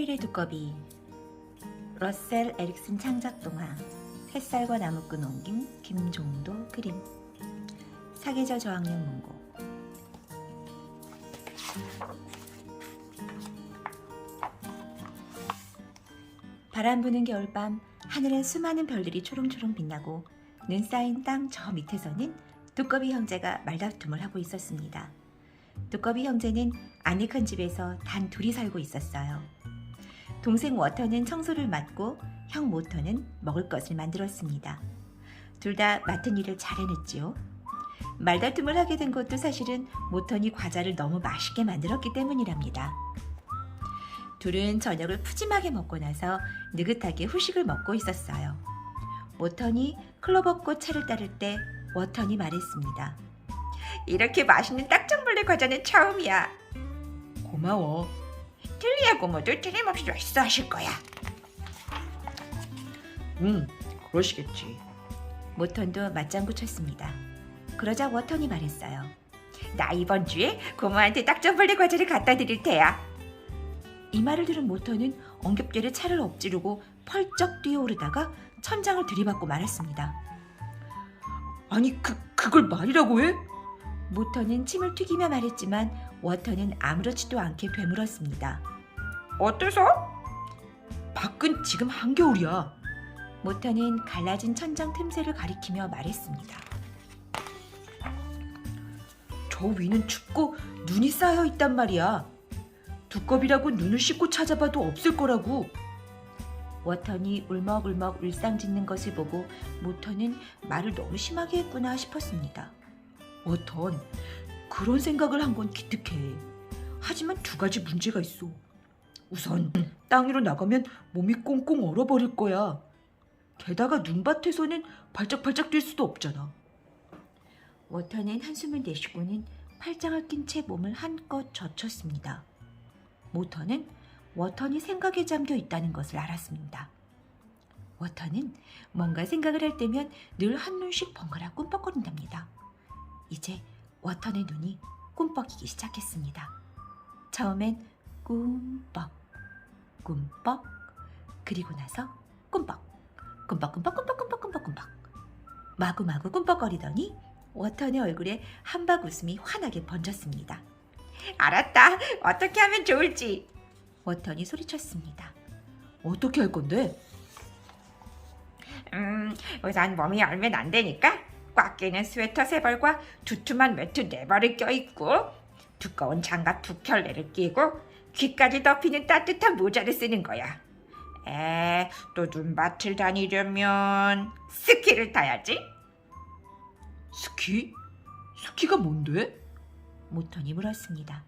토요일의 두꺼비. 러셀 에릭슨 창작 동화. 햇살과 나무꾼 옮김. 김종도 그림. 사계절 저학년 문고. 바람 부는 겨울밤, 하늘엔 수많은 별들이 초롱초롱 빛나고 눈 쌓인 땅 저 밑에서는 두꺼비 형제가 말다툼을 하고 있었습니다. 두꺼비 형제는 아늑한 집에서 단 둘이 살고 있었어요. 동생 워터는 청소를 맡고 형 모터는 먹을 것을 만들었습니다. 둘 다 맡은 일을 잘 해냈지요. 말다툼을 하게 된 것도 사실은 모턴이 과자를 너무 맛있게 만들었기 때문이랍니다. 둘은 저녁을 푸짐하게 먹고 나서 느긋하게 후식을 먹고 있었어요. 모턴이 클로버꽃 차를 따를 때 워턴이 말했습니다. 이렇게 맛있는 딱정벌레 과자는 처음이야. 고마워. 틸리아 고모도 틀림없이 맛있어 하실 거야. 그러시겠지. 모턴도 맞장구 쳤습니다. 그러자 워턴이 말했어요. 나 이번 주에 고모한테 딱정벌레 과자를 갖다 드릴 테야. 이 말을 들은 모턴은 엉겹결에 차를 엎지르고 펄쩍 뛰어오르다가 천장을 들이받고 말았습니다. 아니 그걸 말이라고 해? 모턴은 침을 튀기며 말했지만 워턴은 아무렇지도 않게 되물었습니다. 어때서? 밖은 지금 한겨울이야. 모턴은 갈라진 천장 틈새를 가리키며 말했습니다. 저 위는 춥고 눈이 쌓여 있단 말이야. 두꺼비라고 눈을 씻고 찾아봐도 없을 거라고. 워턴이 울먹울먹 울상짓는 것을 보고 모턴은 말을 너무 심하게 했구나 싶었습니다. 워턴, 그런 생각을 한 건 기특해. 하지만 두 가지 문제가 있어. 우선 땅 위로 나가면 몸이 꽁꽁 얼어버릴 거야. 게다가 눈밭에서는 발짝발짝 뛸 수도 없잖아. 워턴은 한숨을 내쉬고는 팔짱을 낀 채 몸을 한껏 젖혔습니다. 모턴은 워턴이 생각에 잠겨 있다는 것을 알았습니다. 워턴은 뭔가 생각을 할 때면 늘 한눈씩 번갈아 꿈뻑거린답니다. 이제 워턴의 눈이 꿈뻑이기 시작했습니다. 처음엔 꿈뻑, 꿈뻑, 그리고 나서 꿈뻑, 꿈뻑. 마구마구 꿈뻑거리더니 워턴의 얼굴에 한박 웃음이 환하게 번졌습니다. 알았다. 어떻게 하면 좋을지. 워턴이 소리쳤습니다. 어떻게 할 건데? 우선 몸이 얼면 안 되니까 꽉 끼는 스웨터 3벌과 두툼한 외투 4벌을 껴입고 두꺼운 장갑 2켤레를 끼고 귀까지 덮이는 따뜻한 모자를 쓰는 거야. 또 눈밭을 다니려면 스키를 타야지. 스키? 스키가 뭔데? 모턴이 물었습니다.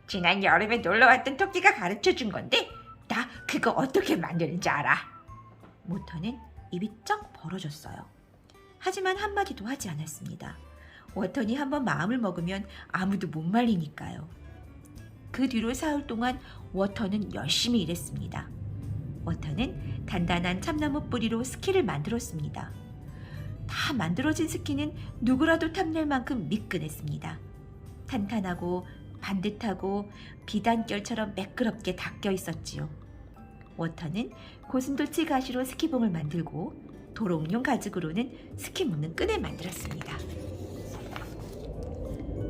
지난 여름에 놀러왔던 토끼가 가르쳐준 건데 나 그거 어떻게 만드는지 알아. 모턴은 입이 쩍 벌어졌어요. 하지만 한마디도 하지 않았습니다. 워턴이 한번 마음을 먹으면 아무도 못 말리니까요. 그 뒤로 사흘 동안 워턴은 열심히 일했습니다. 워턴은 단단한 참나무 뿌리로 스키를 만들었습니다. 다 만들어진 스키는 누구라도 탐낼 만큼 미끈했습니다. 탄탄하고 반듯하고 비단결처럼 매끄럽게 닦여 있었지요. 워터는 고슴도치 가시로 스키봉을 만들고 도롱뇽 가죽으로는 스키 묶는 끈을 만들었습니다.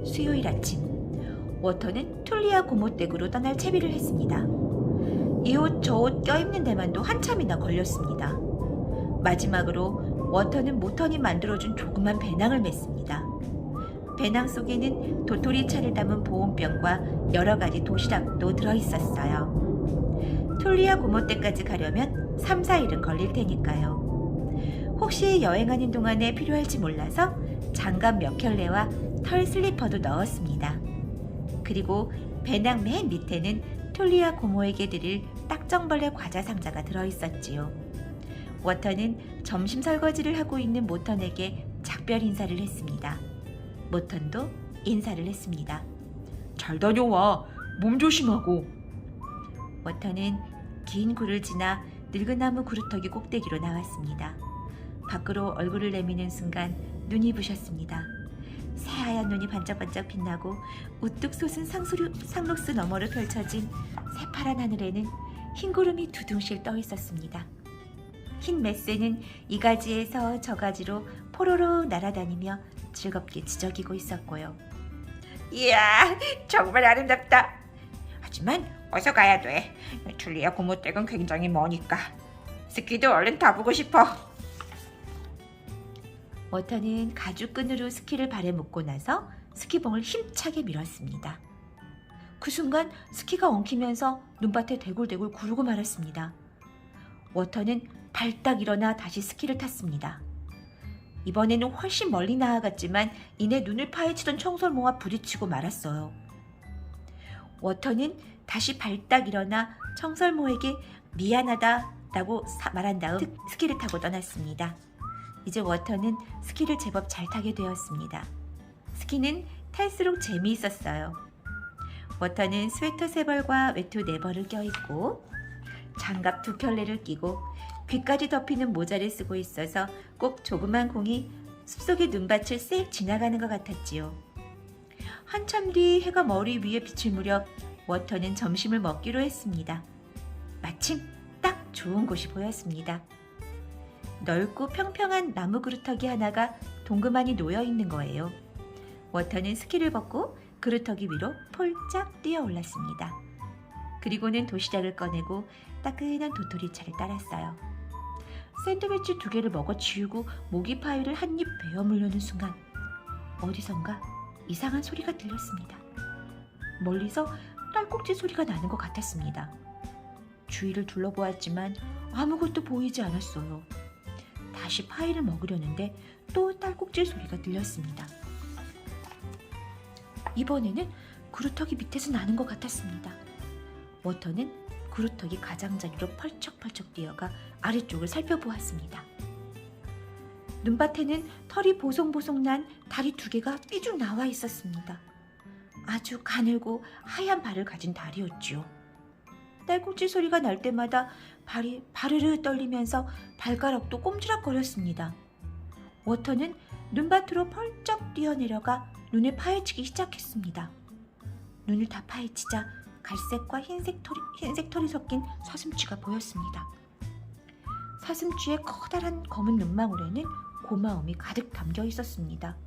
수요일 아침, 워터는 툴리아 고모 댁으로 떠날 채비를 했습니다. 이 옷 저 옷 껴입는 데만도 한참이나 걸렸습니다. 마지막으로 워터는 모턴이 만들어준 조그만 배낭을 맸습니다. 배낭 속에는 도토리 차를 담은 보온병과 여러 가지 도시락도 들어있었어요. 툴리아 고모 댁까지 가려면 3, 4일은 걸릴 테니까요. 혹시 여행하는 동안에 필요할지 몰라서 장갑 몇 켤레와 털 슬리퍼도 넣었습니다. 그리고 배낭 맨 밑에는 툴리아 고모에게 드릴 딱정벌레 과자 상자가 들어있었지요. 워터는 점심 설거지를 하고 있는 모턴에게 작별 인사를 했습니다. 모턴도 인사를 했습니다. 잘 다녀와. 몸 조심하고. 워터는 긴 굴을 지나 늙은 나무 그루터기 꼭대기로 나왔습니다. 밖으로 얼굴을 내미는 순간 눈이 부셨습니다. 새하얀 눈이 반짝반짝 빛나고 우뚝 솟은 상록수 너머로 펼쳐진 새파란 하늘에는 흰 구름이 두둥실 떠 있었습니다. 흰 메스는 이 가지에서 저 가지로 포로로 날아다니며 즐겁게 지저귀고 있었고요. 이야, 정말 아름답다. 하지만 어서 가야 돼. 툴리아 고모댁은 굉장히 머니까. 스키도 얼른 타보고 싶어. 워터는 가죽끈으로 스키를 발에 묶고 나서 스키봉을 힘차게 밀었습니다. 그 순간 스키가 엉키면서 눈밭에 대굴대굴 구르고 말았습니다. 워터는 발딱 일어나 다시 스키를 탔습니다. 이번에는 훨씬 멀리 나아갔지만 이내 눈을 파헤치던 청설모와 부딪히고 말았어요. 워터는 다시 발딱 일어나 청설모에게 미안하다라고 말한 다음 스키를 타고 떠났습니다. 이제 워터는 스키를 제법 잘 타게 되었습니다. 스키는 탈수록 재미있었어요. 워터는 스웨터 3벌과 외투 4벌을 껴입고 장갑 2켤레를 끼고 귀까지 덮이는 모자를 쓰고 있어서 꼭 조그만 공이 숲속의 눈밭을 쓱 지나가는 것 같았지요. 한참 뒤 해가 머리 위에 비칠 무렵 워터는 점심을 먹기로 했습니다. 마침 딱 좋은 곳이 보였습니다. 넓고 평평한 나무 그루터기 하나가 동그만히 놓여 있는 거예요. 워터는 스키를 벗고 그루터기 위로 폴짝 뛰어 올랐습니다. 그리고는 도시락을 꺼내고 따끈한 도토리차를 따랐어요. 샌드위치 2개를 먹어 치우고 모기 파이를 한 입 베어 물려는 순간 어디선가 이상한 소리가 들렸습니다. 멀리서 딸꾹질 소리가 나는 것 같았습니다. 주위를 둘러보았지만 아무것도 보이지 않았어요. 다시 파이를 먹으려는데 또 딸꾹질 소리가 들렸습니다. 이번에는 그루터기 밑에서 나는 것 같았습니다. 워터는 그루터기 가장자리로 펄쩍펄쩍 뛰어가 아래쪽을 살펴보았습니다. 눈밭에는 털이 보송보송 난 다리 2개가 삐죽 나와 있었습니다. 아주 가늘고 하얀 발을 가진 다리였지요. 딸꾹질 소리가 날 때마다 발이 바르르 떨리면서 발가락도 꼼지락거렸습니다. 워터는 눈밭으로 펄쩍 뛰어내려가 눈을 파헤치기 시작했습니다. 눈을 다 파헤치자 갈색과 흰색 털이 섞인 사슴쥐가 보였습니다. 사슴쥐의 커다란 검은 눈망울에는 고마움이 가득 담겨 있었습니다.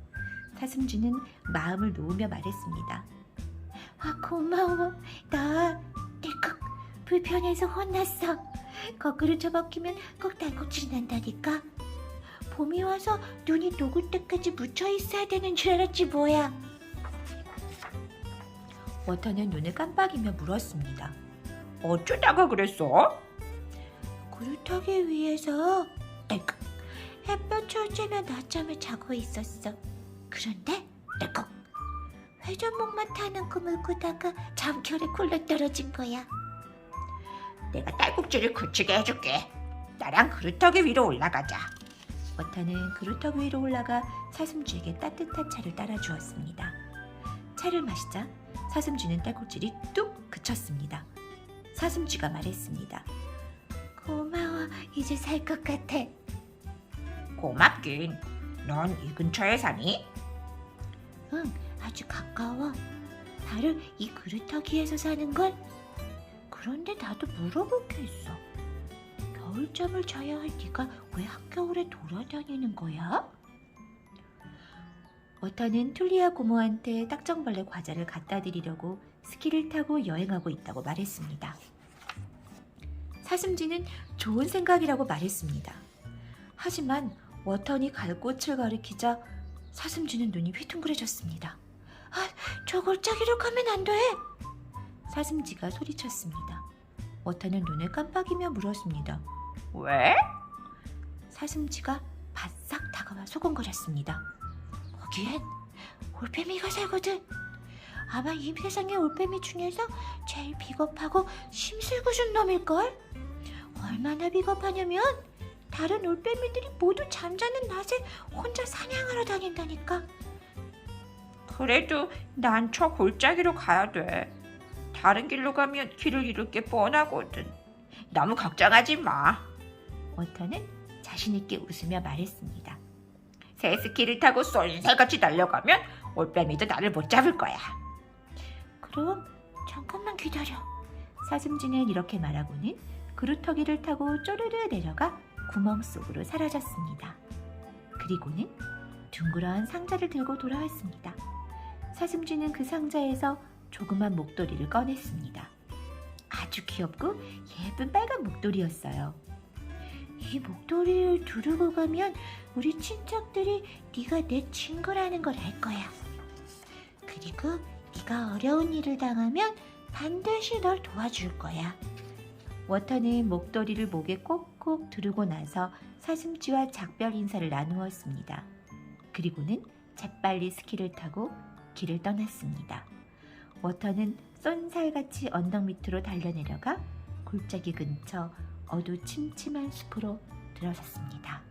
사슴쥐는 마음을 놓으며 말했습니다. 고마워. 나 떼깍 불편해서 혼났어. 거꾸로 처박히면 꼭 딸꾹질이 난다니까. 봄이 와서 눈이 녹을 때까지 묻혀 있어야 되는 줄 알았지 뭐야. 워터는 눈을 깜빡이며 물었습니다. 어쩌다가 그랬어? 그루터기 위에서 딸깍 햇볕을 쬐며 낮잠을 자고 있었어. 그런데 딸깍 회전목마 타는 꿈을 꾸다가 잠결에 굴러 떨어진 거야. 내가 딸꾹질을 그치게 해줄게. 나랑 그루터기 위로 올라가자. 워터는 그루터기 위로 올라가 사슴쥐에게 따뜻한 차를 따라주었습니다. 차를 마시자 사슴쥐는 딸꾹질이 뚝 그쳤습니다. 사슴쥐가 말했습니다. 고마워. 이제 살 것 같아. 고맙긴. 넌 이 근처에 사니? 응, 아주 가까워. 바로 이 그루터기에서 사는걸. 그런데 나도 물어볼 게 있어. 겨울잠을 자야 할 네가 왜 한겨울에 돌아다니는 거야? 워터는 툴리아 고모한테 딱정벌레 과자를 갖다 드리려고 스키를 타고 여행하고 있다고 말했습니다. 사슴쥐는 좋은 생각이라고 말했습니다. 하지만 워터니 갈 곳을 가리키자 사슴쥐는 눈이 휘둥그레졌습니다. 저 골짜기로 가면 안 돼! 사슴쥐가 소리쳤습니다. 워터는 눈을 깜빡이며 물었습니다. 왜? 사슴쥐가 바싹 다가와 소곤거렸습니다. 거기엔 올빼미가 살거든. 아마 이 세상의 올빼미 중에서 제일 비겁하고 심술궂은 놈일걸? 얼마나 비겁하냐면 다른 올빼미들이 모두 잠자는 낮에 혼자 사냥하러 다닌다니까. 그래도 난 저 골짜기로 가야 돼. 다른 길로 가면 길을 잃을 게 뻔하거든. 너무 걱정하지 마. 워터는 자신있게 웃으며 말했습니다. 새 스키를 타고 쏜살같이 달려가면 올빼미도 나를 못 잡을 거야. 그럼 잠깐만 기다려. 사슴쥐는 이렇게 말하고는 그루터기를 타고 쪼르르 내려가 구멍 속으로 사라졌습니다. 그리고는 둥그런 상자를 들고 돌아왔습니다. 사슴쥐는 그 상자에서 조그만 목도리를 꺼냈습니다. 아주 귀엽고 예쁜 빨간 목도리였어요. 이 목도리를 두르고 가면 우리 친척들이 네가 내 친구라는 걸 알 거야. 그리고 네가 어려운 일을 당하면 반드시 널 도와줄 거야. 워터는 목도리를 목에 꼭꼭 두르고 나서 사슴쥐와 작별 인사를 나누었습니다. 그리고는 재빨리 스키를 타고 길을 떠났습니다. 워터는 쏜살같이 언덕 밑으로 달려내려가 골짜기 근처 어두침침한 숲으로 들어섰습니다.